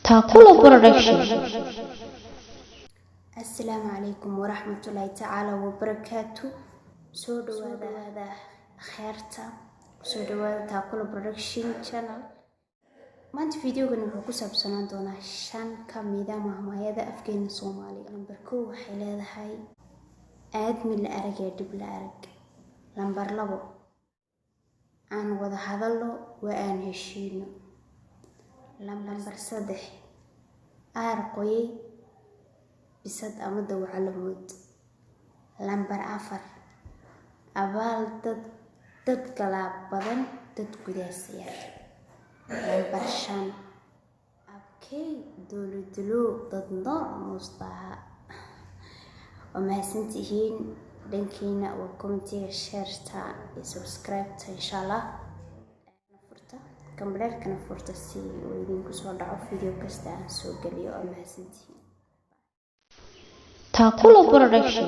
Taakula Production. السلام عليكم ورحمة الله تعالى وبركاته. سو دوادا خيرتا سو دوادا تاكولا برودكشن channel. maanta videogan wuxuu ku saabsanaan doonaa 5 ka mid ah mahmaayada afkeena Soomaaliga. Number 2 waxay leedahay aadmi la arag ee dib la arag. Number 2 aan wada hadalno waa aan heshiino. Number 3 aar qoyay bisad ama dawcalamood. Number 4 abaal dad kala badan dad gudaasaya. Number 5 abkay dowladlo dad nool mustaha. ومحسنتين دنكينا وكومنتي شيرتا سبسكرايب ان شاء الله. نفرتا كمبرر كنفرتا سي ويدين كسو دعو فيديو كستا سو غليو ومحسنتين Taakula Production.